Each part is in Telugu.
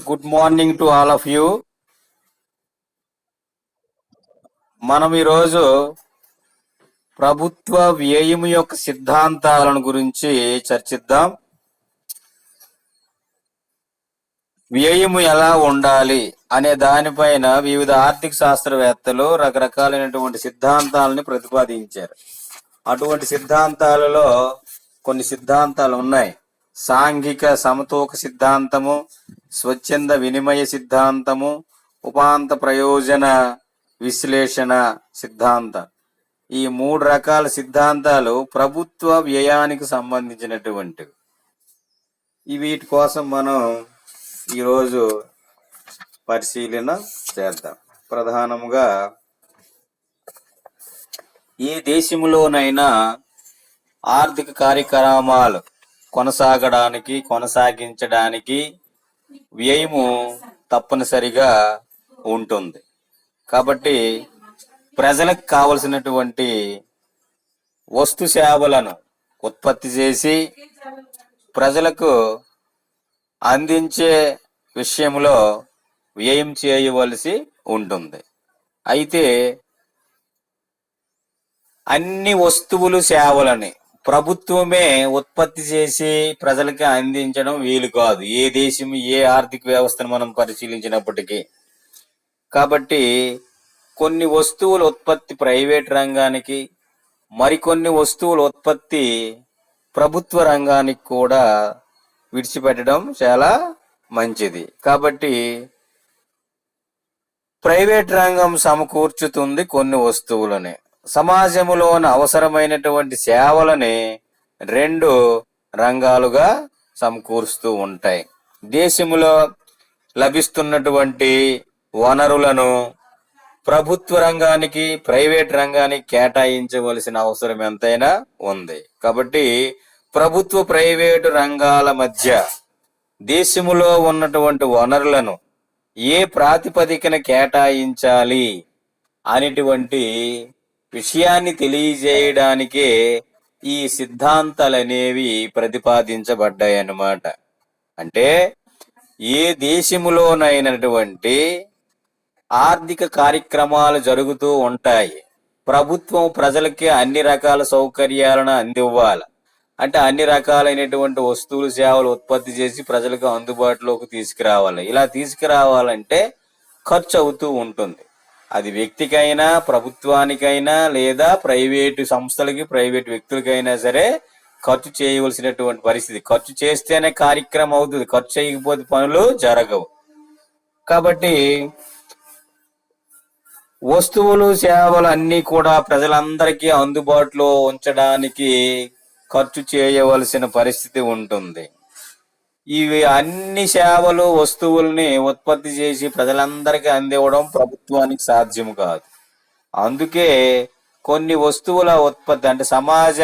Good morning to all of you. మనం ఈరోజు ప్రభుత్వ వ్యయం యొక్క సిద్ధాంతాలను గురించి చర్చిద్దాం. వ్యయము ఎలా ఉండాలి అనే దానిపైన వివిధ ఆర్థిక శాస్త్రవేత్తలు రకరకాలైనటువంటి సిద్ధాంతాలని ప్రతిపాదించారు. అటువంటి సిద్ధాంతాలలో కొన్ని సిద్ధాంతాలు ఉన్నాయి. సాంఘిక సమతూక సిద్ధాంతము, స్వచ్ఛంద వినిమయ సిద్ధాంతము, ఉపాంత ప్రయోజన విశ్లేషణ సిద్ధాంతం. ఈ మూడు రకాల సిద్ధాంతాలు ప్రభుత్వ వ్యయానికి సంబంధించినటువంటివి. వీటి కోసం మనం ఈరోజు పరిశీలన చేద్దాం. ప్రధానంగా ఏ దేశంలోనైనా ఆర్థిక కార్యక్రమాలు కొనసాగించడానికి వ్యయము తప్పనిసరిగా ఉంటుంది. కాబట్టి ప్రజలకు కావలసినటువంటి వస్తు సేవలను ఉత్పత్తి చేసి ప్రజలకు అందించే విషయంలో వ్యయం చేయవలసి ఉంటుంది. అయితే అన్ని వస్తువులు సేవలని ప్రభుత్వమే ఉత్పత్తి చేసి ప్రజలకి అందించడం వీలు కాదు, ఏ దేశం ఏ ఆర్థిక వ్యవస్థను మనం పరిశీలించినప్పటికీ. కాబట్టి కొన్ని వస్తువుల ఉత్పత్తి ప్రైవేట్ రంగానికి, మరికొన్ని వస్తువుల ఉత్పత్తి ప్రభుత్వ రంగానికి కూడా విడిచిపెట్టడం చాలా మంచిది. కాబట్టి ప్రైవేట్ రంగం సమకూర్చుతుంది కొన్ని వస్తువులని, సమాజంలోని అవసరమైనటువంటి సేవలని రెండు రంగాలుగా సమకూరుస్తూ ఉంటాయి. దేశంలో లభిస్తున్నటువంటి వనరులను ప్రభుత్వ రంగానికి, ప్రైవేట్ రంగానికి కేటాయించవలసిన అవసరం ఎంతైనా ఉంది. కాబట్టి ప్రభుత్వ ప్రైవేటు రంగాల మధ్య దేశములో ఉన్నటువంటి వనరులను ఏ ప్రాతిపదికన కేటాయించాలి అనేటువంటి విషయాన్ని తెలియజేయడానికే ఈ సిద్ధాంతాలు అనేవి ప్రతిపాదించబడ్డాయి అన్నమాట. అంటే ఏ దేశములోనైనటువంటి ఆర్థిక కార్యక్రమాలు జరుగుతూ ఉంటాయి, ప్రభుత్వం ప్రజలకి అన్ని రకాల సౌకర్యాలను అందివ్వాలి. అంటే అన్ని రకాలైనటువంటి వస్తువులు సేవలు ఉత్పత్తి చేసి ప్రజలకు అందుబాటులోకి తీసుకురావాలి. ఇలా తీసుకురావాలంటే ఖర్చు అవుతూ ఉంటుంది. అది వ్యక్తికైనా, ప్రభుత్వానికైనా, లేదా ప్రైవేటు సంస్థలకి, ప్రైవేటు వ్యక్తులకైనా సరే ఖర్చు చేయవలసినటువంటి పరిస్థితి. ఖర్చు చేస్తేనే కార్యక్రమం అవుతుంది, ఖర్చు చేయకపోతే పనులు జరగవు. కాబట్టి వస్తువులు సేవలు అన్నీ కూడా ప్రజలందరికీ అందుబాటులో ఉంచడానికి ఖర్చు చేయవలసిన పరిస్థితి ఉంటుంది. ఇవి అన్ని సేవలు వస్తువుల్ని ఉత్పత్తి చేసి ప్రజలందరికీ అందివ్వడం ప్రభుత్వానికి సాధ్యం కాదు. అందుకే కొన్ని వస్తువుల ఉత్పత్తి అంటే సమాజ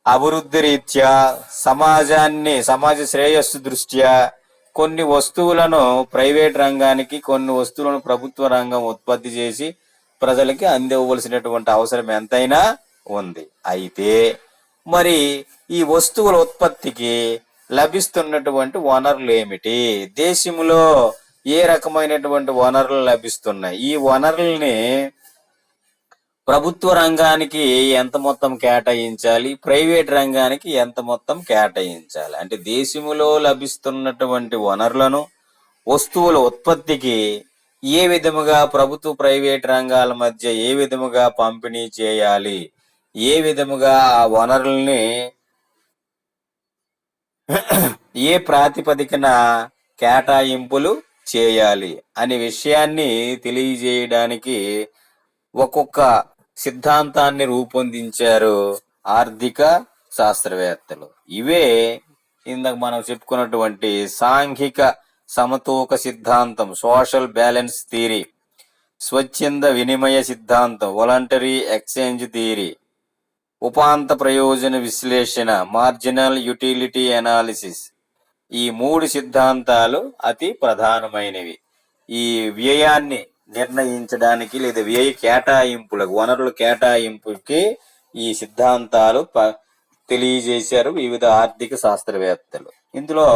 అభివృద్ధి రీత్యా, సమాజ శ్రేయస్సు దృష్ట్యా కొన్ని వస్తువులను ప్రైవేట్ రంగానికి, కొన్ని వస్తువులను ప్రభుత్వ రంగం ఉత్పత్తి చేసి ప్రజలకి అందివ్వవలసినటువంటి అవసరం ఎంతైనా ఉంది. అయితే మరి ఈ వస్తువుల ఉత్పత్తికి లభిస్తున్నటువంటి వనరులు ఏమిటి, దేశంలో ఏ రకమైనటువంటి వనరులు లభిస్తున్నాయి, ఈ వనరుల్ని ప్రభుత్వ రంగానికి ఎంత మొత్తం కేటాయించాలి, ప్రైవేట్ రంగానికి ఎంత మొత్తం కేటాయించాలి, అంటే దేశంలో లభిస్తున్నటువంటి వనరులను వస్తువుల ఉత్పత్తికి ఏ విధముగా ప్రభుత్వ ప్రైవేట్ రంగాల మధ్య ఏ విధముగా పంపిణీ చేయాలి, ఏ విధముగా ఆ వనరుల్ని ఏ ప్రాతిపదికన కేటాయింపులు చేయాలి అనే విషయాన్ని తెలియజేయడానికి ఒక్కొక్క సిద్ధాంతాన్ని రూపొందించారు ఆర్థిక శాస్త్రవేత్తలు. ఇవే ఇందాక మనం చెప్పుకున్నటువంటి సాంఘిక సమతూక సిద్ధాంతం, సోషల్ బ్యాలెన్స్ థియరీ, స్వచ్ఛంద వినిమయ సిద్ధాంతం, వాలంటరీ ఎక్స్చేంజ్ థియరీ, ఉపాంత ప్రయోజన విశ్లేషణ, మార్జినల్ యుటిలిటీ అనాలిసిస్. ఈ మూడు సిద్ధాంతాలు అతి ప్రధానమైనవి. ఈ వ్యయాన్ని నిర్ణయించడానికి లేదా వ్యయ కేటాయింపులకు, వనరుల కేటాయింపుకి ఈ సిద్ధాంతాలు తెలియజేశారు వివిధ ఆర్థిక శాస్త్రవేత్తలు. ఇందులో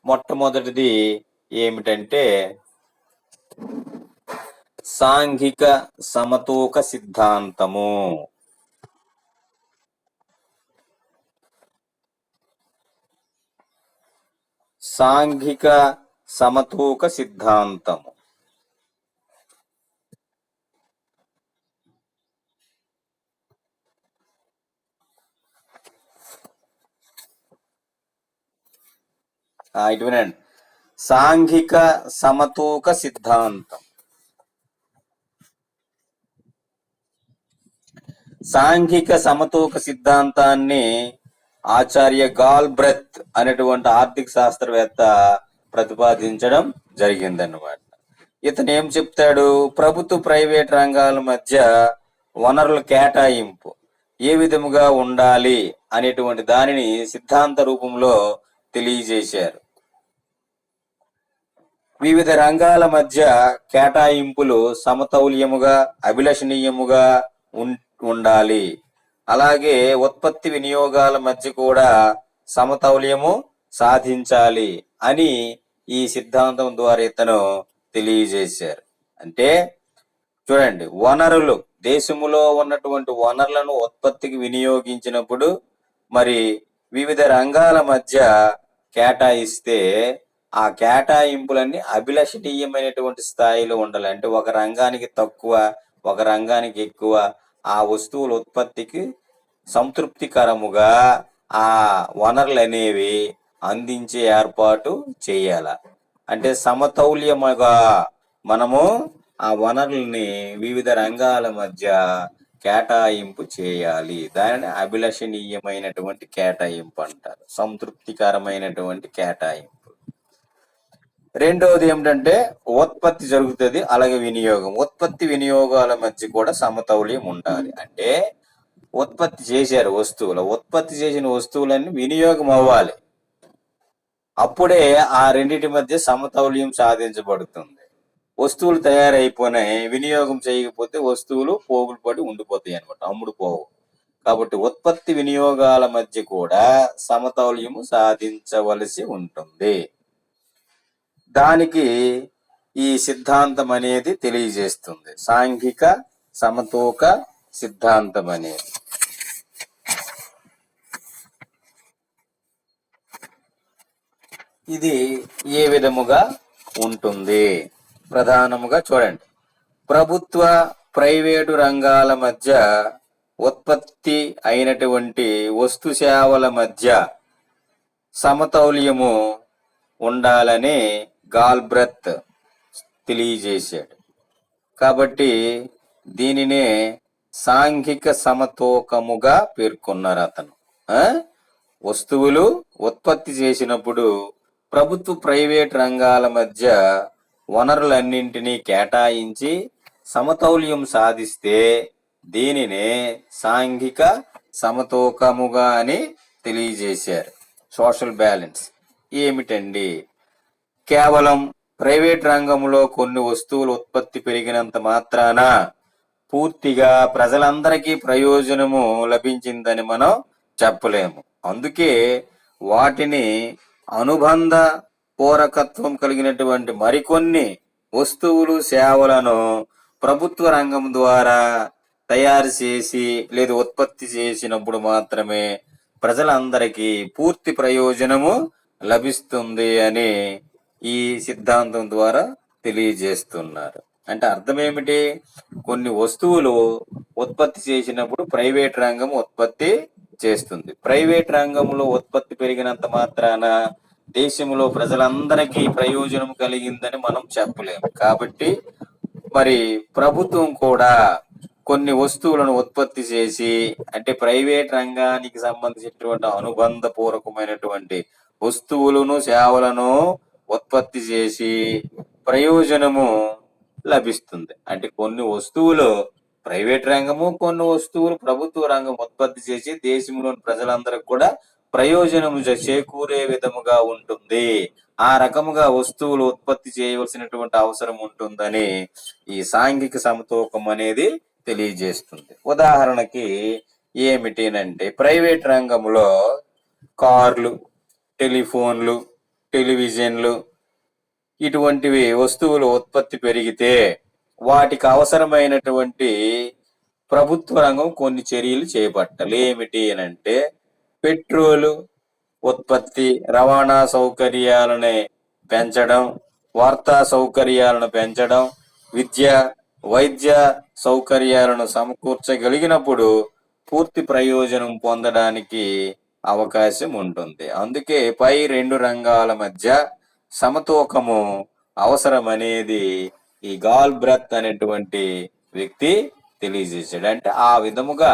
మొట్టమొదటిది ఏమిటంటే సాంఘిక సమతూక సిద్ధాంతము. సాంఘిక సమతూక సిద్ధాంతము. ఇటు వినండి. సాంఘిక సమతూక సిద్ధాంతం. సాంఘిక సమతూక సిద్ధాంతాన్ని ఆచార్య గాల్బ్రెత్ అనేటువంటి ఆర్థిక శాస్త్రవేత్త ప్రతిపాదించడం జరిగిందన్నమాట. ఇతను ఏం చెప్తాడు? ప్రభుత్వ ప్రైవేట్ రంగాల మధ్య వనరుల కేటాయింపు ఏ విధముగా ఉండాలి అనేటువంటి దానిని సిద్ధాంత రూపంలో తెలియజేశారు. వివిధ రంగాల మధ్య కేటాయింపులు సమతౌల్యముగా అభిలషణీయముగా ఉండాలి. అలాగే ఉత్పత్తి వినియోగాల మధ్య కూడా సమతౌల్యము సాధించాలి అని ఈ సిద్ధాంతం ద్వారా ఇతను తెలియజేశారు. అంటే చూడండి, వనరులు దేశములో ఉన్నటువంటి వనరులను ఉత్పత్తికి వినియోగించినప్పుడు మరి వివిధ రంగాల మధ్య కేటాయిస్తే ఆ కేటాయింపులన్నీ అభిలషణీయమైనటువంటి స్థాయిలో ఉండాలి. అంటే ఒక రంగానికి తక్కువ, ఒక రంగానికి ఎక్కువ, ఆ వస్తువుల ఉత్పత్తికి సంతృప్తికరముగా ఆ వనరులు అనేవి అందించే ఏర్పాటు చేయాల. అంటే సమతౌల్యముగా మనము ఆ వనరుల్ని వివిధ రంగాల మధ్య కేటాయింపు చేయాలి. దానిని అభిలషణీయమైనటువంటి కేటాయింపు అంటారు, సంతృప్తికరమైనటువంటి కేటాయింపు. రెండవది ఏమిటంటే ఉత్పత్తి జరుగుతుంది, అలాగే వినియోగం. ఉత్పత్తి వినియోగాల మధ్య కూడా సమతౌల్యం ఉండాలి. అంటే ఉత్పత్తి చేశారు వస్తువులు, ఉత్పత్తి చేసిన వస్తువులన్నీ వినియోగం అవ్వాలి. అప్పుడే ఆ రెండింటి మధ్య సమతౌల్యం సాధించబడుతుంది. వస్తువులు తయారైపోయినాయి, వినియోగం చేయకపోతే వస్తువులు పోగులు పడి ఉండిపోతాయి అనమాట, అమ్ముడు పోవు. కాబట్టి ఉత్పత్తి వినియోగాల మధ్య కూడా సమతౌల్యము సాధించవలసి ఉంటుంది. దానికి ఈ సిద్ధాంతం అనేది తెలియజేస్తుంది, సాంఘిక సమతూక సిద్ధాంతం అనేది. ఇది ఏ విధముగా ఉంటుంది? ప్రధానముగా చూడండి, ప్రభుత్వ ప్రైవేటు రంగాల మధ్య ఉత్పత్తి అయినటువంటి వస్తు సేవల మధ్య సమతౌల్యము ఉండాలని గాల్బ్రెత్ తెలియజేశాడు. కాబట్టి దీనినే సాంఘిక సమతూకముగా పేర్కొన్నారు అతను. వస్తువులు ఉత్పత్తి చేసినప్పుడు ప్రభుత్వ ప్రైవేట్ రంగాల మధ్య వనరులన్నింటినీ కేటాయించి సమతౌల్యం సాధిస్తే దీనినే సాంఘిక సమతూకముగా అని తెలియజేశారు. సోషల్ బ్యాలెన్స్ ఏమిటండి? కేవలం ప్రైవేట్ రంగంలో కొన్ని వస్తువుల ఉత్పత్తి పెరిగినంత మాత్రాన పూర్తిగా ప్రజలందరికీ ప్రయోజనము లభించిందని మనం చెప్పలేము. అందుకే వాటిని అనుబంధ పూరకత్వం కలిగినటువంటి మరికొన్ని వస్తువులు సేవలను ప్రభుత్వ రంగం ద్వారా తయారు చేసి లేదా ఉత్పత్తి చేసినప్పుడు మాత్రమే ప్రజలందరికీ పూర్తి ప్రయోజనము లభిస్తుంది అని ఈ సిద్ధాంతం ద్వారా తెలియజేస్తున్నారు. అంటే అర్థం ఏమిటి? కొన్ని వస్తువులు ఉత్పత్తి చేసినప్పుడు ప్రైవేట్ రంగం ఉత్పత్తి చేస్తుంది. ప్రైవేట్ రంగంలో ఉత్పత్తి పెరిగినంత మాత్రాన దేశంలో ప్రజలందరికీ ప్రయోజనం కలిగిందని మనం చెప్పలేము. కాబట్టి మరి ప్రభుత్వం కూడా కొన్ని వస్తువులను ఉత్పత్తి చేసి, అంటే ప్రైవేట్ రంగానికి సంబంధించినటువంటి అనుబంధ పూర్వకమైనటువంటి వస్తువులను సేవలను ఉత్పత్తి చేసి ప్రయోజనము లభిస్తుంది. అంటే కొన్ని వస్తువులు ప్రైవేట్ రంగము, కొన్ని వస్తువులు ప్రభుత్వ రంగం ఉత్పత్తి చేసి దేశంలోని ప్రజలందరికి కూడా ప్రయోజనము చేకూరే విధముగా ఉంటుంది. ఆ రకముగా వస్తువులు ఉత్పత్తి చేయవలసినటువంటి అవసరం ఉంటుందని ఈ సాంఘిక సమతూకం అనేది తెలియజేస్తుంది. ఉదాహరణకి ఏమిటినంటే, ప్రైవేట్ రంగంలో కార్లు, టెలిఫోన్లు, టెలివిజన్లు, ఇటువంటివి వస్తువులు ఉత్పత్తి పెరిగితే వాటికి అవసరమైనటువంటి ప్రభుత్వ రంగం కొన్ని చర్యలు చేపట్టాలి. ఏమిటి అని అంటే పెట్రోలు ఉత్పత్తి, రవాణా సౌకర్యాలని పెంచడం, వార్తా సౌకర్యాలను పెంచడం, విద్య, వైద్య సౌకర్యాలను సమకూర్చగలిగినప్పుడు పూర్తి ప్రయోజనం పొందడానికి అవకాశం ఉంటుంది. అందుకే పై రెండు రంగాల మధ్య సమతూకము అవసరమనేది ఈ గాల్ బ్రెత్ అనేటువంటి వ్యక్తి తెలియజేశాడు. అంటే ఆ విధముగా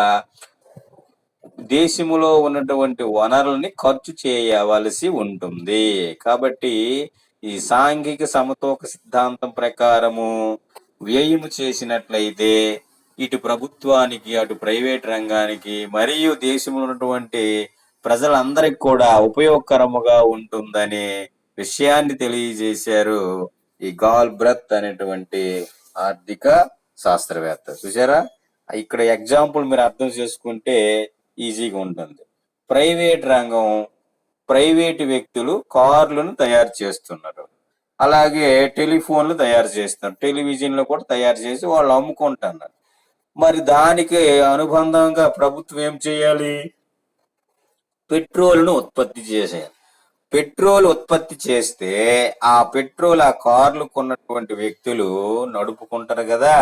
దేశములో ఉన్నటువంటి వనరుల్ని ఖర్చు చేయవలసి ఉంటుంది. కాబట్టి ఈ సాంఘిక సమతూక సిద్ధాంతం ప్రకారము వ్యయము చేసినట్లయితే ఇటు ప్రభుత్వానికి, అటు ప్రైవేట్ రంగానికి, మరియు దేశంలో ఉన్నటువంటి ప్రజలందరికి కూడా ఉపయోగకరముగా ఉంటుందనే విషయాన్ని తెలియజేశారు ఈ గాల్ బ్రెత్ అనేటువంటి ఆర్థిక శాస్త్రవేత్త. చూసారా, ఇక్కడ ఎగ్జాంపుల్ మీరు అర్థం చేసుకుంటే ఈజీగా ఉంటుంది. ప్రైవేట్ రంగం, ప్రైవేటు వ్యక్తులు కార్లను తయారు చేస్తున్నారు, అలాగే టెలిఫోన్లు తయారు చేస్తున్నారు, టెలివిజన్లు కూడా తయారు చేసి వాళ్ళు అమ్ముకుంటున్నారు. మరి దానికి అనుబంధంగా ప్రభుత్వం ఏం చేయాలి? పెట్రోల్ను ఉత్పత్తి చేసేయాలి. పెట్రోల్ ఉత్పత్తి చేస్తే ఆ పెట్రోల్ ఆ కార్లు కొన్నటువంటి వ్యక్తులు నడుపుకుంటారు కదా,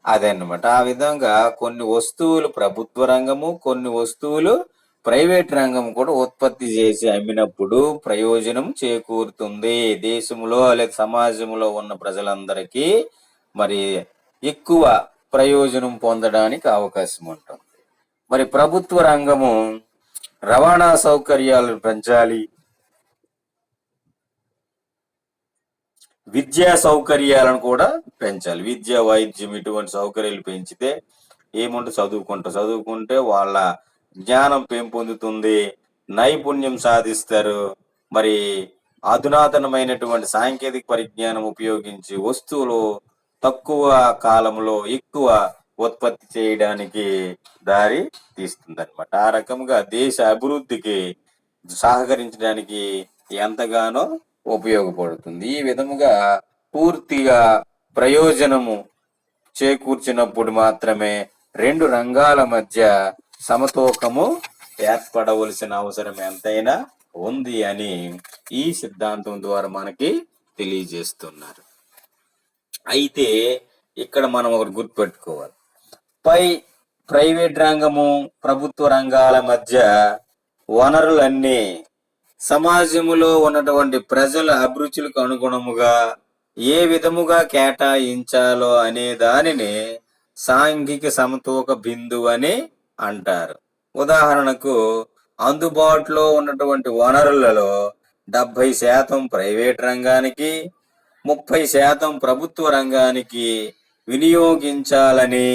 అదన్నమాట. ఆ విధంగా కొన్ని వస్తువులు ప్రభుత్వ రంగము, కొన్ని వస్తువులు ప్రైవేట్ రంగం కూడా ఉత్పత్తి చేసి అమ్మినప్పుడు ప్రయోజనం చేకూరుతుంది. దేశంలో లేదా సమాజంలో ఉన్న ప్రజలందరికీ మరి ఎక్కువ ప్రయోజనం పొందడానికి అవకాశం ఉంటుంది. మరి ప్రభుత్వ రంగము రవాణా సౌకర్యాలను పెంచాలి, విద్యా సౌకర్యాలను కూడా పెంచాలి. విద్య, వైద్యం ఇటువంటి సౌకర్యాలు పెంచితే ఏముంటుంది, చదువుకుంటే వాళ్ళ జ్ఞానం పెంపొందుతుంది, నైపుణ్యం సాధిస్తారు. మరి అధునాతనమైనటువంటి సాంకేతిక పరిజ్ఞానం ఉపయోగించి వస్తువులు తక్కువ కాలంలో ఎక్కువ ఉత్పత్తి చేయడానికి దారి తీస్తుంది అనమాట. ఆ రకంగా దేశ అభివృద్ధికి సహకరించడానికి ఎంతగానో ఉపయోగపడుతుంది. ఈ విధముగా పూర్తిగా ప్రయోజనము చేకూర్చినప్పుడు మాత్రమే రెండు రంగాల మధ్య సమతూకము ఏర్పడవలసిన అవసరం ఎంతైనా ఉంది అని ఈ సిద్ధాంతం ద్వారా మనకి తెలియజేస్తున్నారు. అయితే ఇక్కడ మనం ఒకటి గుర్తుపెట్టుకోవాలి, ప్రైవేట్ రంగము, ప్రభుత్వ రంగాల మధ్య వనరులన్నీ సమాజములో ఉన్నటువంటి ప్రజల అభిరుచులకు అనుగుణముగా ఏ విధముగా కేటాయించాలో అనే దానిని సాంఘిక సమతూక బిందువు అని అంటారు. ఉదాహరణకు అందుబాటులో ఉన్నటువంటి వనరులలో 70% ప్రైవేట్ రంగానికి, 30% ప్రభుత్వ రంగానికి వినియోగించాలని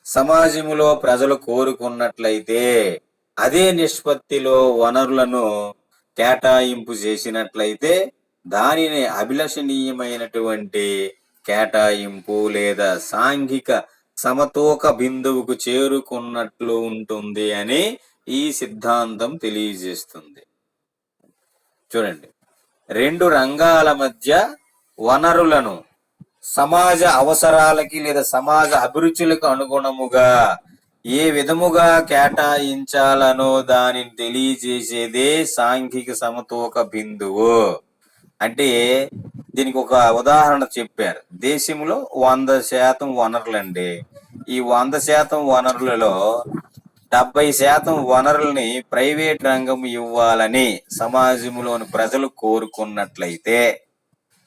సమాజంలో ప్రజలు కోరుకున్నట్లయితే అదే నిష్పత్తిలో వనరులను కేటాయింపు చేసినట్లయితే దానిని అభిలషణీయమైనటువంటి కేటాయింపు లేదా సాంఘిక సమతూక బిందువుకు చేరుకున్నట్లు ఉంటుంది అని ఈ సిద్ధాంతం తెలియజేస్తుంది. చూడండి, రెండు రంగాల మధ్య వనరులను సమాజ అవసరాలకి లేదా సమాజ అభిరుచులకు అనుగుణముగా ఏ విధముగా కేటాయించాలనో దానిని తెలియజేసేదే సాంఘిక సమతూక బిందువు. అంటే దీనికి ఒక ఉదాహరణ చెప్పారు. దేశంలో 100% వనరులండి. ఈ 100% వనరులలో 70% వనరుల్ని ప్రైవేట్ రంగం ఇవ్వాలని సమాజంలోని ప్రజలు కోరుకున్నట్లయితే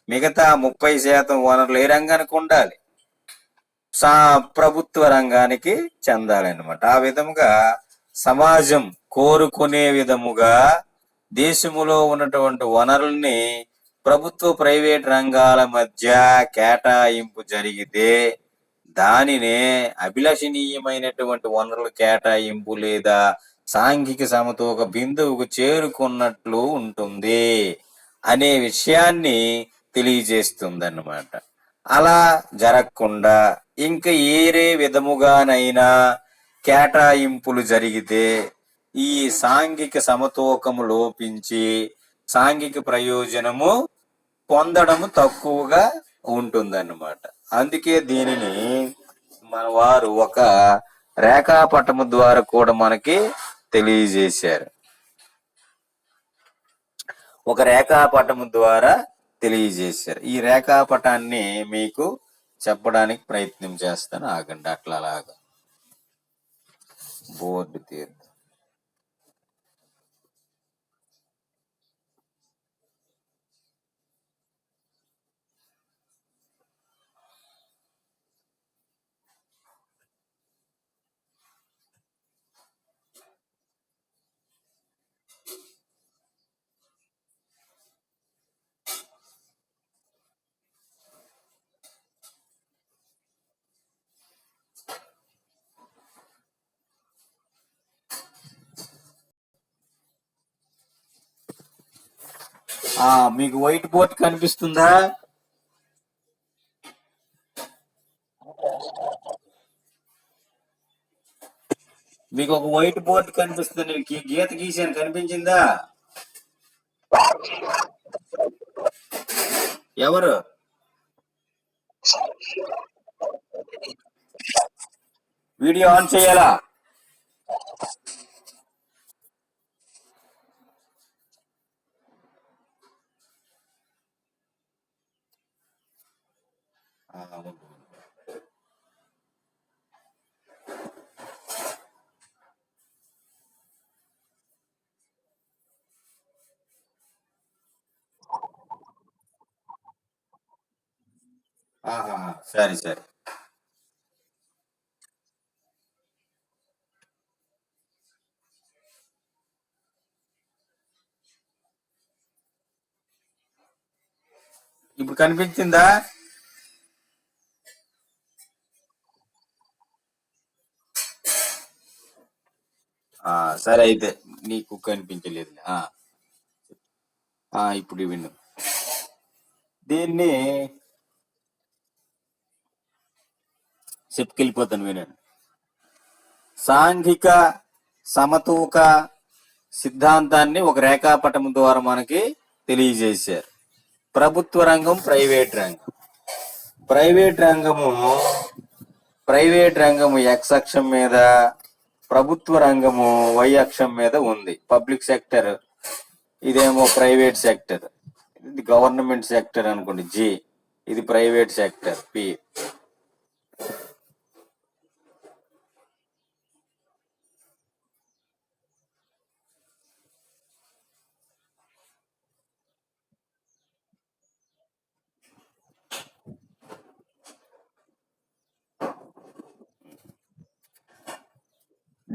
మిగతా 30% వనరులు ఏ రంగానికి ఉండాలి? ప్రభుత్వ రంగానికి చెందాలన్నమాట. ఆ విధముగా సమాజం కోరుకునే విధముగా దేశములో ఉన్నటువంటి వనరుల్ని ప్రభుత్వ ప్రైవేట్ రంగాల మధ్య కేటాయింపు జరిగితే దానినే అభిలషణీయమైనటువంటి వనరుల కేటాయింపు లేదా సాంఘిక సమతూక బిందువుకు చేరుకున్నట్లు ఉంటుంది అనే విషయాన్ని తెలియజేస్తుంది అన్నమాట. అలా జరగకుండా ఇంకా ఏరే విధముగానైనా కేటాయింపులు జరిగితే ఈ సాంఘిక సమతూకము లోపించి సాంఘిక ప్రయోజనము పొందడం తక్కువగా ఉంటుందన్నమాట. అందుకే దీనిని మన వారు ఒక రేఖాపటము ద్వారా కూడా మనకి తెలియజేశారు. ఒక రేఖాపటము ద్వారా తెలియజేశారు. ఈ రేఖాపటాన్ని మీకు చెప్పడానికి ప్రయత్నం చేస్తాను, ఆగండి. అలాగా బోర్డు తీరు. మీకు వైట్ బోర్డ్ కనిపిస్తుందా? మీకు ఒక వైట్ బోర్డ్ కనిపిస్తుంది. గీత గీసాను, కనిపించిందా? ఎవరు? వీడియో ఆన్ చేయాలా? సరే సరే. ఇప్పుడు కనిపించిందా? సరే, అయితే నీకు కనిపించలేదు. ఇప్పుడు విను. దీన్ని చెప్పుకెళ్ళిపోతాను, వినండి. సాంఘిక సమతూక సిద్ధాంతాన్ని ఒక రేఖాపటం ద్వారా మనకి తెలియజేశారు. ప్రభుత్వ రంగం, ప్రైవేట్ రంగం. ప్రైవేట్ రంగము ఎక్స్ అక్షం మీద, ప్రభుత్వ రంగము వై అక్షం మీద ఉంది. పబ్లిక్ సెక్టర్ ఇదేమో ప్రైవేట్ సెక్టర్, ఇది గవర్నమెంట్ సెక్టర్ అనుకోండి జి, ఇది ప్రైవేట్ సెక్టర్ పి.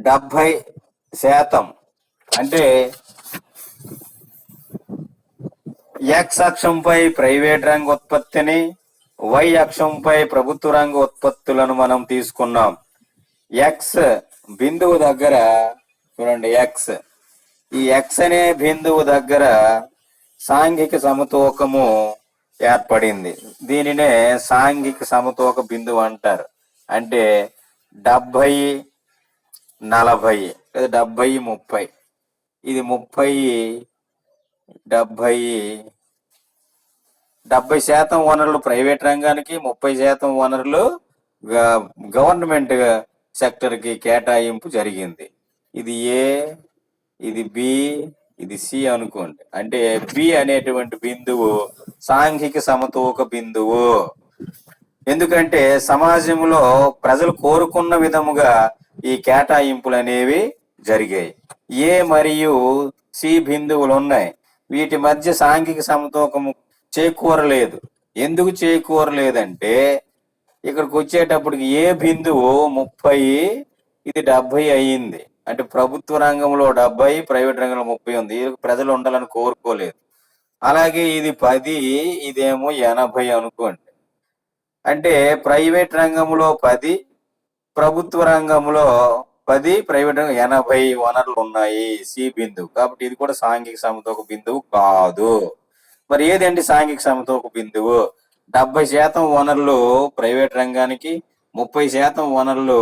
డెబ్బై శాతం అంటే ఎక్స్ అక్షంపై ప్రైవేట్ రంగ ఉత్పత్తిని, వై అక్షంపై ప్రభుత్వ రంగ ఉత్పత్తులను మనం తీసుకున్నాం. ఎక్స్ బిందువు దగ్గర చూడండి, ఈ ఎక్స్ అనే బిందువు దగ్గర సాంఘిక సమతూకము ఏర్పడింది. దీనినే సాంఘిక సమతూక బిందువు అంటారు. అంటే 70-40 లేదా 70-30. ఇది 70% వనరులు ప్రైవేట్ రంగానికి, 30% వనరులు గవర్నమెంట్ సెక్టర్ కి కేటాయింపు జరిగింది. ఇది ఏ, ఇది బి, ఇది సి అనుకోండి. అంటే బి అనేటువంటి బిందువు సాంఘిక సమతూక బిందువు. ఎందుకంటే సమాజంలో ప్రజలు కోరుకున్న విధముగా ఈ కేటాయింపులు అనేవి జరిగాయి. ఏ మరియు సి బిందువులు ఉన్నాయి. వీటి మధ్య సాంఘిక సమతూకము చేకూరలేదు. ఎందుకు చేకూరలేదంటే ఇక్కడికి వచ్చేటప్పటికి ఏ బిందువు 30, ఇది 70 అయ్యింది. అంటే ప్రభుత్వ రంగంలో 70, ప్రైవేట్ రంగంలో 30 ఉంది. ప్రజలు ఉండాలని కోరుకోలేదు. అలాగే ఇది 10, ఇదేమో 80 అనుకోండి. అంటే ప్రైవేట్ రంగంలో 10, ప్రభుత్వ రంగంలో 10, ప్రైవేట్ రంగం 80 వనరులు ఉన్నాయి సి బిందువు. కాబట్టి ఇది కూడా సాంఘిక సమతూక బిందువు కాదు. మరి ఏదండి సాంఘిక సమతూక బిందువు? 70% వనరులు ప్రైవేట్ రంగానికి, 30% వనరులు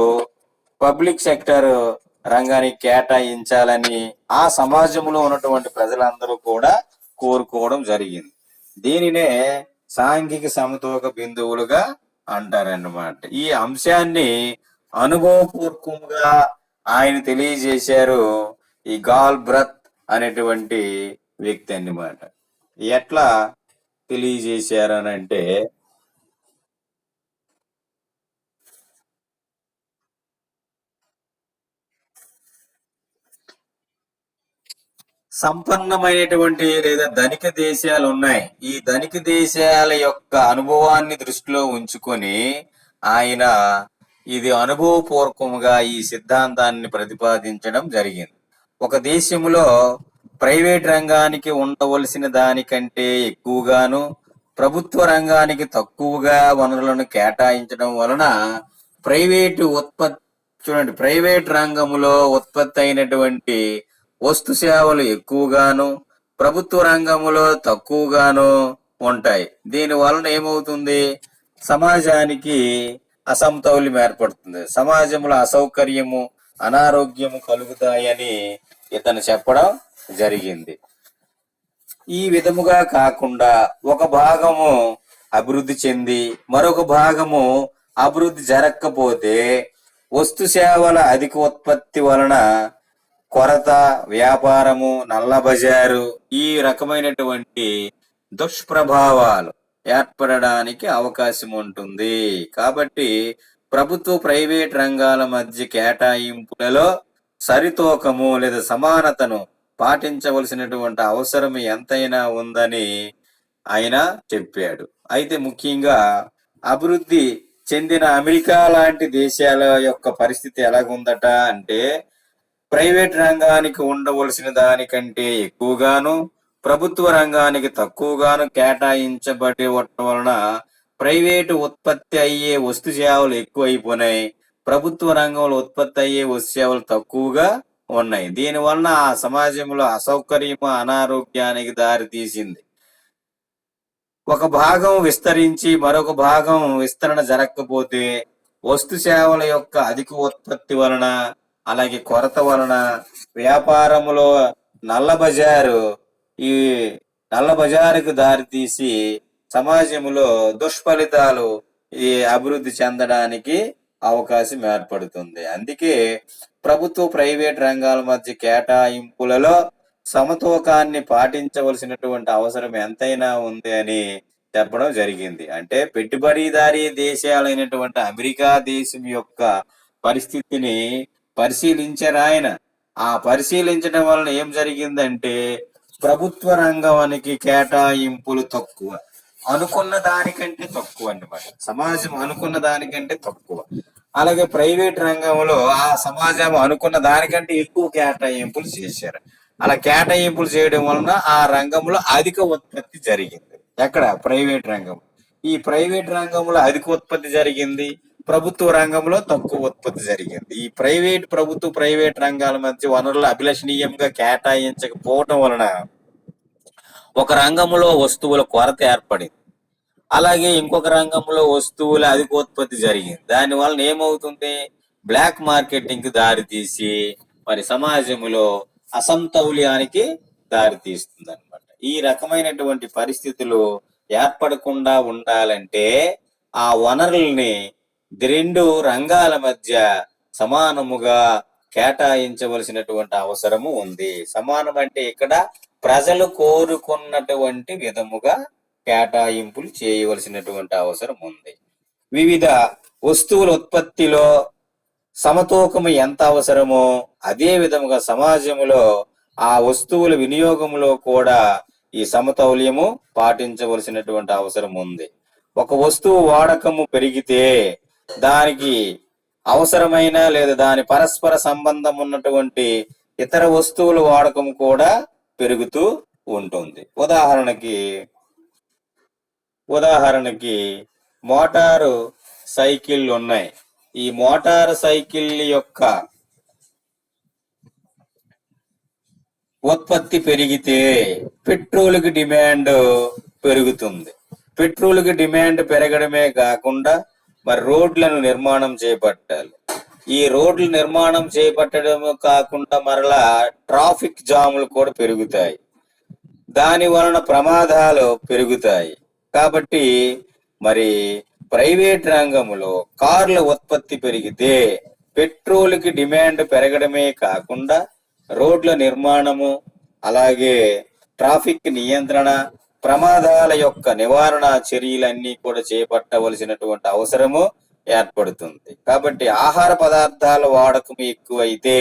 పబ్లిక్ సెక్టర్ రంగానికి కేటాయించాలని ఆ సమాజంలో ఉన్నటువంటి ప్రజలందరూ కూడా కోరుకోవడం జరిగింది. దీనినే సాంఘిక సమతూక బిందువులుగా అంటారన్నమాట. ఈ అంశాన్ని అనుభవపూర్వకంగా ఆయన తెలియజేశారు ఈ గాల్ బ్రత్ అనేటువంటి వ్యక్తి అన్నమాట. ఎట్లా తెలియజేశారనంటే, సంపన్నమైనటువంటి లేదా ధనిక దేశాలు ఉన్నాయి. ఈ ధనిక దేశాల యొక్క అనుభవాన్ని దృష్టిలో ఉంచుకొని ఆయన ఇది అనుభవపూర్వకంగా ఈ సిద్ధాంతాన్ని ప్రతిపాదించడం జరిగింది. ఒక దేశంలో ప్రైవేట్ రంగానికి ఉండవలసిన దానికంటే ఎక్కువగాను, ప్రభుత్వ రంగానికి తక్కువగా వనరులను కేటాయించడం వలన ప్రైవేటు ఉత్పత్తి చూడండి, ప్రైవేట్ రంగంలో ఉత్పత్తి అయినటువంటి వస్తు సేవలు ఎక్కువగాను, ప్రభుత్వ రంగంలో తక్కువగాను ఉంటాయి. దీని వలన ఏమవుతుంది? సమాజానికి అసమతౌల్యం ఏర్పడుతుంది. సమాజంలో అసౌకర్యము, అనారోగ్యము కలుగుతాయని ఇతను చెప్పడం జరిగింది. ఈ విధముగా కాకుండా ఒక భాగము అభివృద్ధి చెంది మరొక భాగము అభివృద్ధి జరగకపోతే వస్తు సేవల అధిక ఉత్పత్తి వలన కొరత, వ్యాపారము, నల్ల బజారు ఈ రకమైనటువంటి దుష్ప్రభావాలు ఏర్పడడానికి అవకాశం ఉంటుంది. కాబట్టి ప్రభుత్వ ప్రైవేట్ రంగాల మధ్య కేటాయింపులలో సరితూకము లేదా సమానతను పాటించవలసినటువంటి అవసరం ఎంతైనా ఉందని ఆయన చెప్పాడు. అయితే ముఖ్యంగా అభివృద్ధి చెందిన అమెరికా లాంటి దేశాల యొక్క పరిస్థితి ఎలాగుందట అంటే, ప్రైవేట్ రంగానికి ఉండవలసిన దానికంటే ఎక్కువగాను, ప్రభుత్వ రంగానికి తక్కువగాను కేటాయించబడి ఉండటం వలన ప్రైవేటు ఉత్పత్తి అయ్యే వస్తు సేవలు ఎక్కువైపోయినాయి, ప్రభుత్వ రంగంలో ఉత్పత్తి అయ్యే వస్తు సేవలు తక్కువగా ఉన్నాయి. దీని వలన ఆ సమాజంలో అసౌకర్యము, అనారోగ్యానికి దారి తీసింది. ఒక భాగం విస్తరించి మరొక భాగం విస్తరణ జరగకపోతే వస్తు సేవల యొక్క అధిక ఉత్పత్తి వలన, అలాగే కొరత వలన వ్యాపారములో ఈ నల్ల బజారుకు దారితీసి సమాజంలో దుష్ఫలితాలు ఈ అభివృద్ధి చెందడానికి అవకాశం ఏర్పడుతుంది. అందుకే ప్రభుత్వ ప్రైవేట్ రంగాల మధ్య కేటాయింపులలో సమతూకాన్ని పాటించవలసినటువంటి అవసరం ఎంతైనా ఉంది అని చెప్పడం జరిగింది. అంటే పెట్టుబడిదారీ దేశాలైనటువంటి అమెరికా దేశం యొక్క పరిస్థితిని పరిశీలించారు ఆయన. ఆ పరిశీలించడం వలన ఏం జరిగిందంటే, ప్రభుత్వ రంగానికి కేటాయింపులు తక్కువ, అనుకున్న దానికంటే తక్కువ అన్నమాట. సమాజం అనుకున్న దానికంటే తక్కువ. అలాగే ప్రైవేట్ రంగంలో ఆ సమాజం అనుకున్న దానికంటే ఎక్కువ కేటాయింపులు చేశారు. అలా కేటాయింపులు చేయడం వలన ఆ రంగంలో అధిక ఉత్పత్తి జరిగింది. ఎక్కడ? ప్రైవేట్ రంగం. ఈ ప్రైవేట్ రంగంలో అధిక ఉత్పత్తి జరిగింది, ప్రభుత్వ రంగంలో తక్కువ ఉత్పత్తి జరిగింది. ఈ ప్రైవేట్ రంగాల మధ్య వనరులు అభిలషణీయంగా కేటాయించకపోవటం వలన ఒక రంగంలో వస్తువుల కొరత ఏర్పడింది, అలాగే ఇంకొక రంగంలో వస్తువుల అధికోత్పత్తి జరిగింది. దాని వలన ఏమవుతుంది? బ్లాక్ మార్కెటింగ్ కి దారి తీసి మరి సమాజంలో అసమతౌల్యానికి దారి తీస్తుంది అనమాట. ఈ రకమైనటువంటి పరిస్థితులు ఏర్పడకుండా ఉండాలంటే ఆ వనరుల్ని రెండు రంగాల మధ్య సమానముగా కేటాయించవలసినటువంటి అవసరము ఉంది. సమానం అంటే ఇక్కడ ప్రజలు కోరుకున్నటువంటి విధముగా కేటాయింపులు చేయవలసినటువంటి అవసరం ఉంది. వివిధ వస్తువుల ఉత్పత్తిలో సమతూకము ఎంత అవసరమో అదే విధముగా సమాజంలో ఆ వస్తువుల వినియోగంలో కూడా ఈ సమతౌల్యము పాటించవలసినటువంటి అవసరం ఉంది. ఒక వస్తువు వాడకము పెరిగితే దానికి అవసరమైన లేదా దాని పరస్పర సంబంధం ఉన్నటువంటి ఇతర వస్తువుల వాడకం కూడా పెరుగుతూ ఉంటుంది. ఉదాహరణకి మోటారు సైకిల్ ఉన్నాయి. ఈ మోటారు సైకిల్ యొక్క ఉత్పత్తి పెరిగితే పెట్రోల్కి డిమాండ్ పెరుగుతుంది. పెట్రోల్కి డిమాండ్ పెరగడమే కాకుండా మరి రోడ్లను నిర్మాణం చేపట్టాలి. ఈ రోడ్లు నిర్మాణం చేపట్టడం కాకుండా మరలా ట్రాఫిక్ జాములు కూడా పెరుగుతాయి. దాని వలన ప్రమాదాలు పెరుగుతాయి. కాబట్టి మరి ప్రైవేట్ రంగంలో కార్ల ఉత్పత్తి పెరిగితే పెట్రోల్కి డిమాండ్ పెరగడమే కాకుండా రోడ్ల నిర్మాణము, అలాగే ట్రాఫిక్ నియంత్రణ, ప్రమాదాల యొక్క నివారణ చర్యలన్నీ కూడా చేపట్టవలసినటువంటి అవసరము ఏర్పడుతుంది. కాబట్టి ఆహార పదార్థాల వాడకం ఎక్కువైతే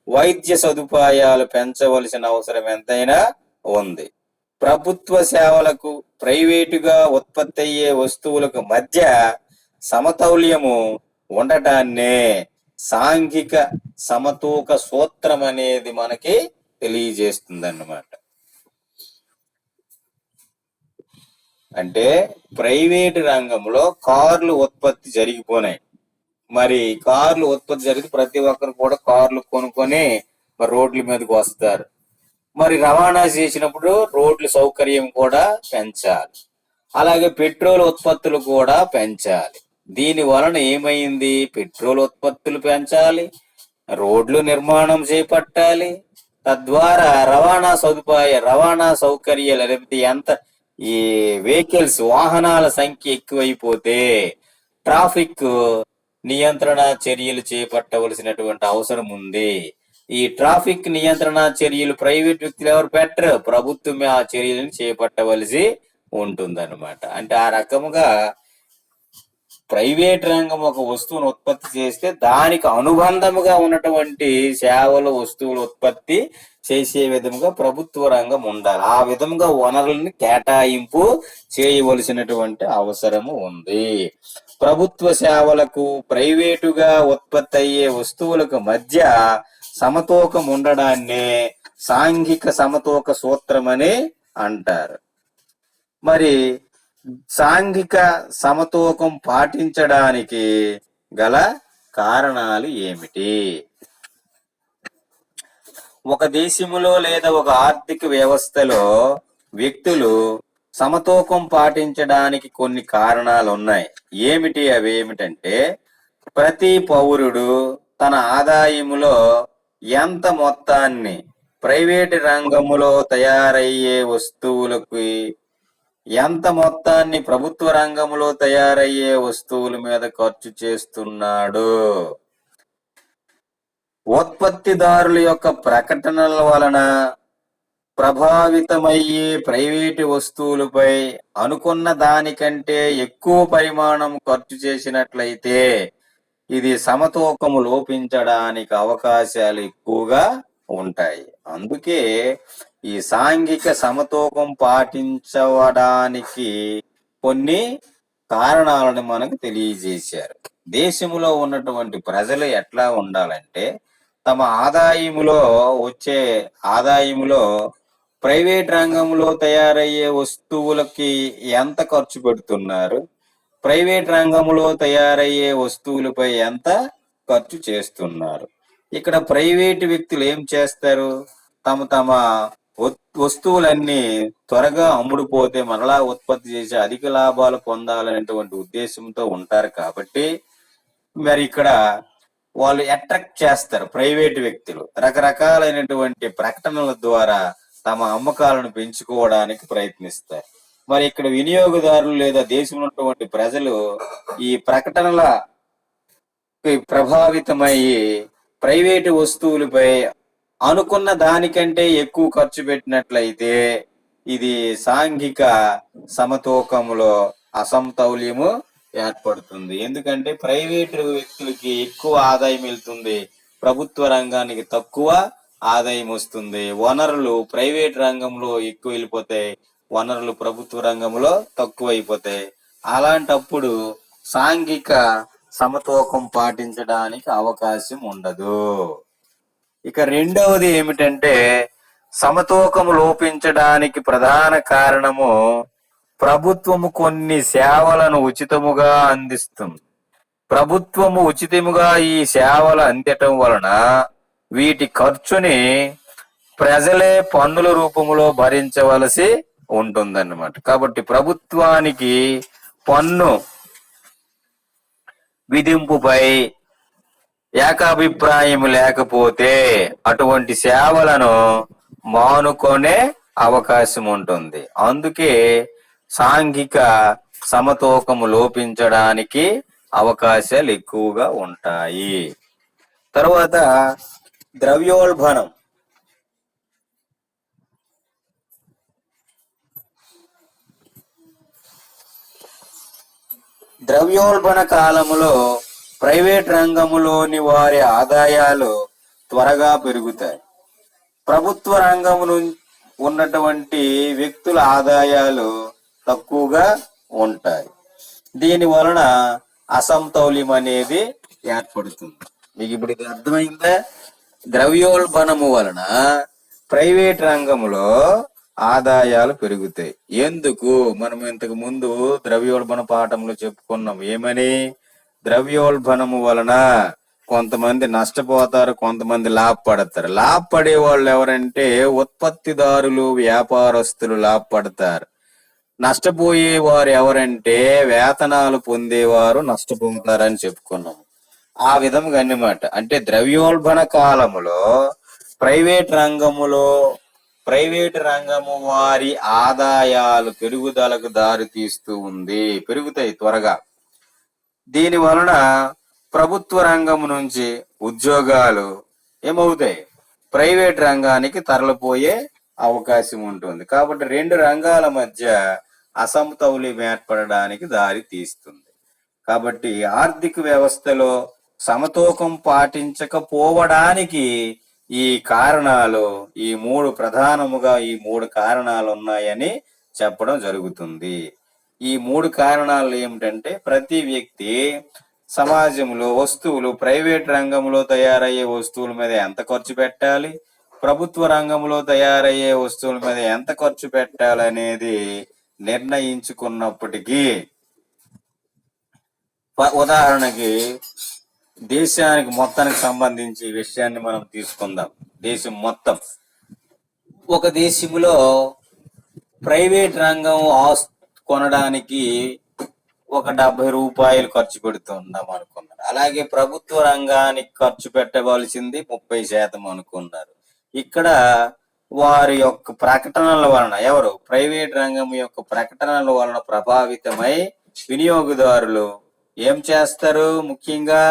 వైద్య సదుపాయాలు పెంచవలసిన అవసరం ఎంతైనా ఉంది. ప్రభుత్వ సేవలకు ప్రైవేటుగా ఉత్పత్తి అయ్యే వస్తువులకు మధ్య సమతౌల్యము ఉండటాన్నే సాంఘిక సమతూక సూత్రం అనేది మనకి తెలియజేస్తుంది అన్నమాట. అంటే ప్రైవేటు రంగంలో కార్లు ఉత్పత్తి జరిగిపోయినాయి. మరి కార్లు ఉత్పత్తి జరిగి ప్రతి ఒక్కరు కూడా కార్లు కొనుక్కొని మరి రోడ్ల మీదకి వస్తారు. మరి రవాణా చేసినప్పుడు రోడ్ల సౌకర్యం కూడా పెంచాలి, అలాగే పెట్రోల్ ఉత్పత్తులు కూడా పెంచాలి. దీని వలన ఏమైంది? పెట్రోల్ ఉత్పత్తులు పెంచాలి, రోడ్లు నిర్మాణం చేపట్టాలి, తద్వారా రవాణా సౌకర్యాలు లేకపోతే ఎంత ఈ వెహికల్స్ వాహనాల సంఖ్య ఎక్కువైపోతే ట్రాఫిక్ నియంత్రణ చర్యలు చేపట్టవలసినటువంటి అవసరం ఉంది. ఈ ట్రాఫిక్ నియంత్రణ చర్యలు ప్రైవేట్ వ్యక్తులు ఎవరు పెట్టరు, ప్రభుత్వమే ఆ చర్యలను చేపట్టవలసి ఉంటుందన్నమాట. అంటే ఆ రకముగా ప్రైవేట్ రంగం ఒక వస్తువును ఉత్పత్తి చేస్తే దానికి అనుబంధముగా ఉన్నటువంటి సేవలు, వస్తువులు ఉత్పత్తి చేసే విధముగా ప్రభుత్వ రంగం ఉండాలి. ఆ విధముగా వనరులను కేటాయింపు చేయవలసినటువంటి అవసరము ఉంది. ప్రభుత్వ సేవలకు ప్రైవేటుగా ఉత్పత్తి అయ్యే వస్తువులకు మధ్య సమతూకం ఉండడాన్నే సాంఘిక సమతూక సూత్రం అని అంటారు. మరి సాంఘిక సమతూకం పాటించడానికి గల కారణాలు ఏమిటి? ఒక దేశములో లేదా ఒక ఆర్థిక వ్యవస్థలో వ్యక్తులు సమతూకం పాటించడానికి కొన్ని కారణాలు ఉన్నాయి. అవి ఏమిటంటే, ప్రతి పౌరుడు తన ఆదాయములో ఎంత మొత్తాన్ని ప్రైవేటు రంగములో తయారయ్యే వస్తువులకు, ఎంత మొత్తాన్ని ప్రభుత్వ రంగంలో తయారయ్యే వస్తువుల మీద ఖర్చు చేస్తున్నాడు. ఉత్పత్తిదారుల యొక్క ప్రకటనల వలన ప్రభావితమయ్యే ప్రైవేటు వస్తువులపై అనుకున్న దానికంటే ఎక్కువ పరిమాణం ఖర్చు చేసినట్లయితే ఇది సమతూకము లోపించడానికి అవకాశాలు ఎక్కువగా ఉంటాయి. అందుకే ఈ సాంఘిక సమతూకం పాటించడానికి కొన్ని కారణాలను మనకు తెలియజేశారు. దేశంలో ఉన్నటువంటి ప్రజలు ఎట్లా ఉండాలంటే, తమ వచ్చే ఆదాయములో ప్రైవేట్ రంగంలో తయారయ్యే వస్తువులకి ఎంత ఖర్చు పెడుతున్నారు, ప్రైవేట్ రంగంలో తయారయ్యే వస్తువులపై ఎంత ఖర్చు చేస్తున్నారు. ఇక్కడ ప్రైవేటు వ్యక్తులు ఏం చేస్తారు? తమ వస్తువులన్నీ త్వరగా అమ్ముడుపోతే మరలా ఉత్పత్తి చేసి అధిక లాభాలు పొందాలనేటువంటి ఉద్దేశంతో ఉంటారు. కాబట్టి మరి ఇక్కడ వాళ్ళు అట్రాక్ట్ చేస్తారు. ప్రైవేటు వ్యక్తులు రకరకాలైనటువంటి ప్రకటనల ద్వారా తమ అమ్మకాలను పెంచుకోవడానికి ప్రయత్నిస్తారు. మరి ఇక్కడ వినియోగదారులు లేదా దేశంలో ఉన్నటువంటి ప్రజలు ఈ ప్రకటనల ప్రభావితమయ్యి ప్రైవేటు వస్తువులపై అనుకున్న దానికంటే ఎక్కువ ఖర్చు పెట్టినట్లయితే ఇది సాంఘిక సమతూకంలో అసమతౌల్యము ఏర్పడుతుంది. ఎందుకంటే ప్రైవేటు వ్యక్తులకి ఎక్కువ ఆదాయం వెళ్తుంది, ప్రభుత్వ రంగానికి తక్కువ ఆదాయం వస్తుంది. వనరులు ప్రైవేట్ రంగంలో ఎక్కువ వెళ్ళిపోతాయి, వనరులు ప్రభుత్వ రంగంలో తక్కువ అయిపోతాయి. అలాంటప్పుడు సాంఘిక సమతూకం పాటించడానికి అవకాశం ఉండదు. ఇక రెండవది ఏమిటంటే, సమతూకము లోపించడానికి ప్రధాన కారణము ప్రభుత్వము కొన్ని సేవలను ఉచితముగా అందిస్తుంది. ప్రభుత్వము ఉచితముగా ఈ సేవలు అందటం వలన వీటి ఖర్చుని ప్రజలే పన్నుల రూపంలో భరించవలసి ఉంటుందన్నమాట. కాబట్టి ప్రభుత్వానికి పన్ను విధింపుపై ఏకాభిప్రాయం లేకపోతే అటువంటి సేవలను మానుకొనే అవకాశం ఉంటుంది. అందుకే సాంఘిక సమతూకము లోపించడానికి అవకాశాలు ఎక్కువగా ఉంటాయి. తర్వాత ద్రవ్యోల్బణం. ద్రవ్యోల్బణ కాలములో ప్రైవేట్ రంగములోని వారి ఆదాయాలు త్వరగా పెరుగుతాయి. ప్రభుత్వ రంగము ఉన్నటువంటి వ్యక్తుల ఆదాయాలు తక్కువగా ఉంటాయి. దీని వలన అసమతౌల్యం అనేది ఏర్పడుతుంది. మీకు ఇప్పుడు ఇది అర్థమైందా? ద్రవ్యోల్బణము వలన ప్రైవేట్ రంగంలో ఆదాయాలు పెరుగుతాయి. ఎందుకు? మనం ఇంతకు ముందు ద్రవ్యోల్బణ పాఠంలో చెప్పుకున్నాం. ఏమని? ద్రవ్యోల్బణము వలన కొంతమంది నష్టపోతారు, కొంతమంది లాభపడతారు. లాభపడే వాళ్ళు ఎవరంటే ఉత్పత్తిదారులు, వ్యాపారస్తులు లాభపడతారు. నష్టపోయే వారు ఎవరంటే వేతనాలు పొందేవారు నష్టపోతారని చెప్పుకున్నాము. ఆ విధంగా అన్నమాట. అంటే ద్రవ్యోల్బణ కాలములో ప్రైవేట్ రంగము వారి ఆదాయాలు పెరుగుదలకు దారి తీస్తూ ఉంది, పెరుగుతాయి త్వరగా. దీని వలన ప్రభుత్వ రంగం నుంచి ఉద్యోగాలు ఏమవుతాయి? ప్రైవేట్ రంగానికి తరలిపోయే అవకాశం ఉంటుంది. కాబట్టి రెండు రంగాల మధ్య అసమతౌల్యం ఏర్పడడానికి దారి తీస్తుంది. కాబట్టి ఆర్థిక వ్యవస్థలో సమతూకం పాటించకపోవడానికి ఈ కారణాలు, ఈ మూడు కారణాలు ఉన్నాయని చెప్పడం జరుగుతుంది. ఈ మూడు కారణాలు ఏమిటంటే, ప్రతి వ్యక్తి సమాజంలో వస్తువులు, ప్రైవేట్ రంగంలో తయారయ్యే వస్తువుల మీద ఎంత ఖర్చు పెట్టాలి, ప్రభుత్వ రంగంలో తయారయ్యే వస్తువుల మీద ఎంత ఖర్చు పెట్టాలనేది నిర్ణయించుకున్నప్పటికీ, ఉదాహరణకి దేశానికి మొత్తానికి సంబంధించి విషయాన్ని మనం తీసుకుందాం. దేశం మొత్తం, ఒక దేశంలో ప్రైవేట్ రంగం కొనడానికి ఒక 70 రూపాయలు ఖర్చు పెడుతున్నాం అనుకున్నారు. అలాగే ప్రభుత్వ రంగానికి ఖర్చు పెట్టవలసింది 30% అనుకున్నారు. ఇక్కడ వారి యొక్క ప్రకటనల వలన, ప్రైవేట్ రంగం యొక్క ప్రకటనల వలన ప్రభావితమై వినియోగదారులు ఏం చేస్తారు? ముఖ్యంగా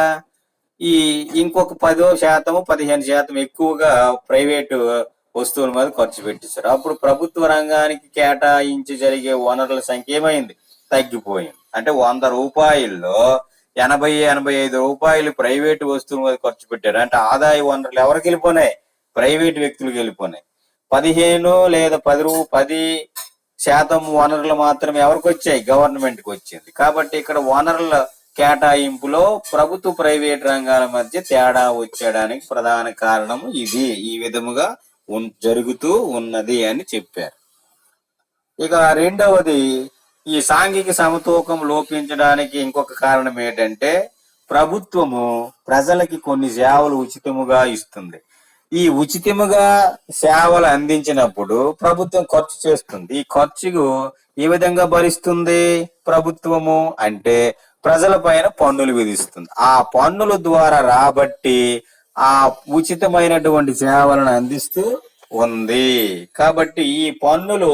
ఇంకొక 10%, 15% ఎక్కువగా ప్రైవేటు వస్తువుల మీద ఖర్చు పెట్టిస్తారు. అప్పుడు ప్రభుత్వ రంగానికి కేటాయించి జరిగే వనరుల సంఖ్య ఏమైంది? తగ్గిపోయింది. అంటే 100 రూపాయల్లో 80-85 రూపాయలు ప్రైవేటు వస్తువుల మీద ఖర్చు పెట్టారు. అంటే ఆదాయ వనరులు ఎవరికి వెళ్ళిపోయినాయి? ప్రైవేటు వ్యక్తులకు వెళ్ళిపోయినాయి. 15 లేదా 10% వనరులు మాత్రమే ఎవరికి వచ్చాయి? గవర్నమెంట్కి వచ్చింది. కాబట్టి ఇక్కడ వనరుల కేటాయింపులో ప్రభుత్వ ప్రైవేట్ రంగాల మధ్య తేడా వచ్చేయడానికి ప్రధాన కారణం ఇది. ఈ విధముగా జరుగుతూ ఉన్నది అని చెప్పారు. ఇక రెండవది, ఈ సాంఘిక సమతూకం లోపించడానికి ఇంకొక కారణం ఏంటంటే, ప్రభుత్వము ప్రజలకి కొన్ని సేవలు ఉచితముగా ఇస్తుంది. ఈ ఉచితముగా సేవలు అందించినప్పుడు ప్రభుత్వం ఖర్చు చేస్తుంది. ఈ ఖర్చుకు ఏ విధంగా భరిస్తుంది ప్రభుత్వము అంటే, ప్రజల పైన పన్నులు విధిస్తుంది. ఆ పన్నుల ద్వారా రాబట్టి ఆ ఉచితమైనటువంటి సేవలను అందిస్తూ ఉంది. కాబట్టి ఈ పన్నులు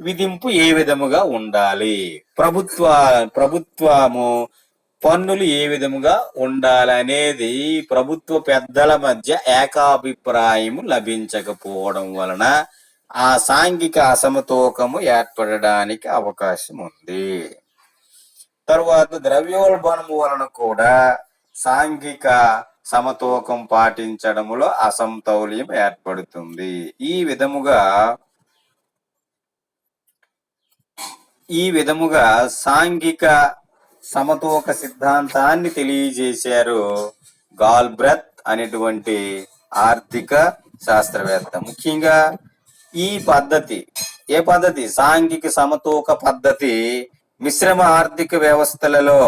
విధింపు ఏ విధముగా ఉండాలి, ప్రభుత్వము పన్నులు ఏ విధముగా ఉండాలనేది ప్రభుత్వ పెద్దల మధ్య ఏకాభిప్రాయం లభించకపోవడం వలన ఆ సాంఘిక అసమతూకము ఏర్పడడానికి అవకాశం ఉంది. తరువాత ద్రవ్యోల్బణము వలన కూడా సాంఘిక సమతూకం పాటించడములో అసమతౌల్యం ఏర్పడుతుంది. ఈ విధముగా సాంఘిక సమతూక సిద్ధాంతాన్ని తెలియజేశారు గాల్బ్రెత్ అనేటువంటి ఆర్థిక శాస్త్రవేత్త. ముఖ్యంగా ఈ పద్ధతి, ఏ పద్ధతి? సాంఘిక సమతూక పద్ధతి మిశ్రమ ఆర్థిక వ్యవస్థలలో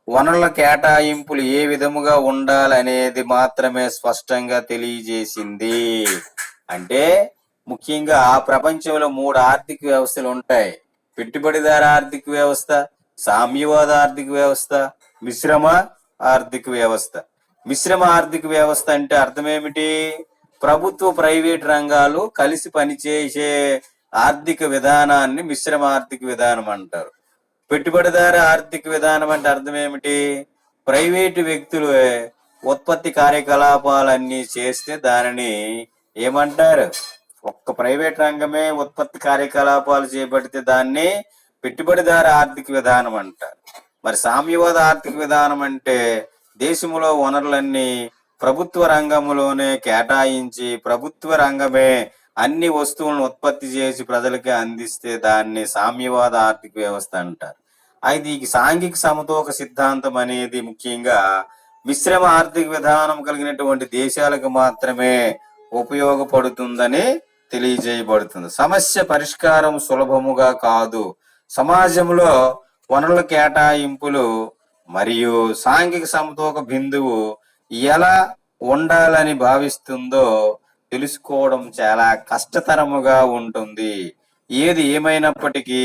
వనరుల కేటాయింపులు ఏ విధముగా ఉండాలనేది మాత్రమే స్పష్టంగా తెలియజేసింది. అంటే ముఖ్యంగా ప్రపంచంలో 3 ఆర్థిక వ్యవస్థలు ఉంటాయి. పెట్టుబడిదార ఆర్థిక వ్యవస్థ, సామ్యవాద ఆర్థిక వ్యవస్థ, మిశ్రమ ఆర్థిక వ్యవస్థ. మిశ్రమ ఆర్థిక వ్యవస్థ అంటే అర్థం ఏమిటి? ప్రభుత్వ ప్రైవేట్ రంగాలు కలిసి పనిచేసే ఆర్థిక విధానాన్ని మిశ్రమ ఆర్థిక విధానం అంటారు. పెట్టుబడిదారు ఆర్థిక విధానం అంటే అర్థం ఏమిటి? ప్రైవేటు వ్యక్తులు ఉత్పత్తి కార్యకలాపాలన్నీ చేస్తే దానిని ఏమంటారు? ఒక్క ప్రైవేట్ రంగమే ఉత్పత్తి కార్యకలాపాలు చేపడితే దాన్ని పెట్టుబడిదారు ఆర్థిక విధానం అంటారు. మరి సామ్యవాద ఆర్థిక విధానం అంటే దేశంలో వనరులన్నీ ప్రభుత్వ రంగంలోనే కేటాయించి ప్రభుత్వ రంగమే అన్ని వస్తువులను ఉత్పత్తి చేసి ప్రజలకి అందిస్తే దాన్ని సామ్యవాద ఆర్థిక వ్యవస్థ అంటారు. అయితే ఈ సాంఘిక సమతూక సిద్ధాంతం అనేది ముఖ్యంగా మిశ్రమ ఆర్థిక విధానం కలిగినటువంటి దేశాలకు మాత్రమే ఉపయోగపడుతుందని తెలియజేయబడుతుంది. సమస్య పరిష్కారం సులభముగా కాదు. సమాజంలో వనరుల కేటాయింపులు మరియు సాంఘిక సమతూక బిందువు ఎలా ఉండాలని భావిస్తుందో తెలుసుకోవడం చాలా కష్టతరముగా ఉంటుంది. ఏది ఏమైనప్పటికీ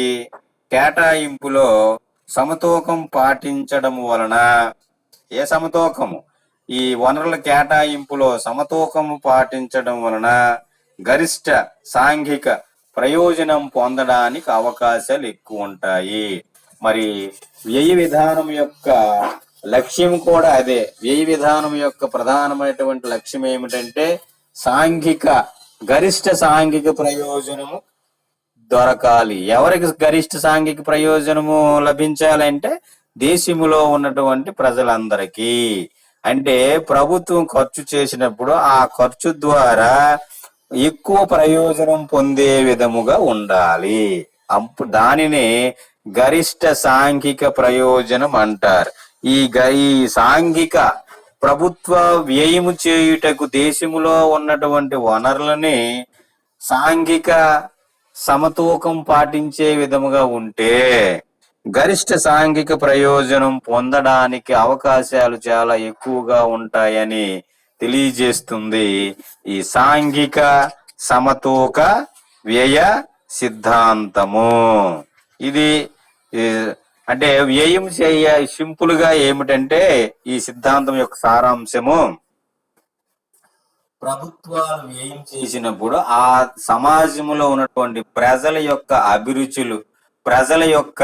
కేటాయింపులో సమతూకం పాటించడం వలన ఏ సమతూకము ఈ వనరుల కేటాయింపులో సమతూకము పాటించడం వలన గరిష్ట సాంఘిక ప్రయోజనం పొందడానికి అవకాశాలు ఎక్కువ ఉంటాయి. మరి వ్యయ విధానం యొక్క లక్ష్యం కూడా అదే. వ్యయ విధానం యొక్క ప్రధానమైనటువంటి లక్ష్యం ఏమిటంటే గరిష్ట సాంఘిక ప్రయోజనము దొరకాలి. ఎవరికి గరిష్ట సాంఘిక ప్రయోజనము లభించాలంటే దేశములో ఉన్నటువంటి ప్రజలందరికీ. అంటే ప్రభుత్వం ఖర్చు చేసినప్పుడు ఆ ఖర్చు ద్వారా ఎక్కువ ప్రయోజనం పొందే విధముగా ఉండాలి. అప్పుడు దానిని గరిష్ట సాంఘిక ప్రయోజనం అంటారు. ఈ సాంఘిక ప్రభుత్వ వ్యయము చేయుటకు దేశములో ఉన్నటువంటి వనరులని సాంఘిక సమతూకం పాటించే విధముగా ఉంటే గరిష్ట సాంఘిక ప్రయోజనం పొందడానికి అవకాశాలు చాలా ఎక్కువగా ఉంటాయని తెలియజేస్తుంది ఈ సాంఘిక సమతూక వ్యయ సిద్ధాంతము. ఇది అంటే వ్యయం సింపుల్ గా ఏమిటంటే ఈ సిద్ధాంతం యొక్క సారాంశము, ప్రభుత్వాలు వ్యయం చేసినప్పుడు ఆ సమాజంలో ఉన్నటువంటి ప్రజల యొక్క అభిరుచులు, ప్రజల యొక్క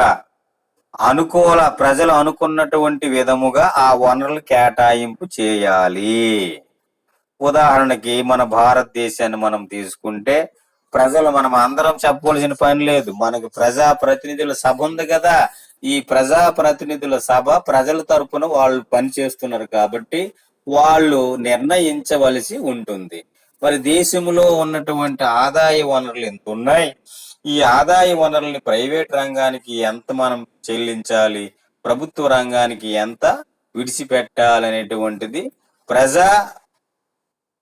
ప్రజలు అనుకున్నటువంటి విధముగా ఆ వనరులు కేటాయింపు చేయాలి. ఉదాహరణకి మన భారతదేశాన్ని మనం తీసుకుంటే మనం అందరం చెప్పవలసిన పని లేదు. మనకి ప్రజాప్రతినిధుల సభ ఉంది కదా. ఈ ప్రజాప్రతినిధుల సభ ప్రజల తరపున వాళ్ళు పనిచేస్తున్నారు కాబట్టి వాళ్ళు నిర్ణయించవలసి ఉంటుంది. మరి దేశంలో ఉన్నటువంటి ఆదాయ వనరులు ఎంత ఉన్నాయి, ఈ ఆదాయ వనరుల్ని ప్రైవేట్ రంగానికి ఎంత మనం చెల్లించాలి, ప్రభుత్వ రంగానికి ఎంత విడిచిపెట్టాలనేటువంటిది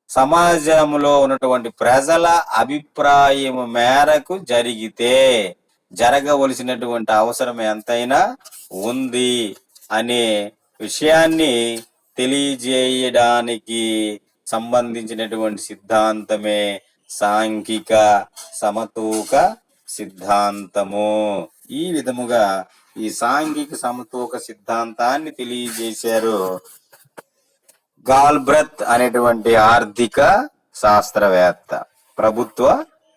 సమాజంలో ఉన్నటువంటి ప్రజల అభిప్రాయం మేరకు జరగవలసినటువంటి అవసరం ఎంతైనా ఉంది అనే విషయాన్ని తెలియజేయడానికి సంబంధించినటువంటి సిద్ధాంతమే సాంఘిక సమతూక సిద్ధాంతము. ఈ విధముగా ఈ సాంఘిక సమతూక సిద్ధాంతాన్ని తెలియజేశారు గాల్బ్రత్ అనేటువంటి ఆర్థిక శాస్త్రవేత్త. ప్రభుత్వ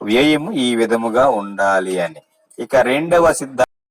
వ్యయం ఈ విధముగా ఉండాలి అని. ఇక రెండవ సిద్ధాంతం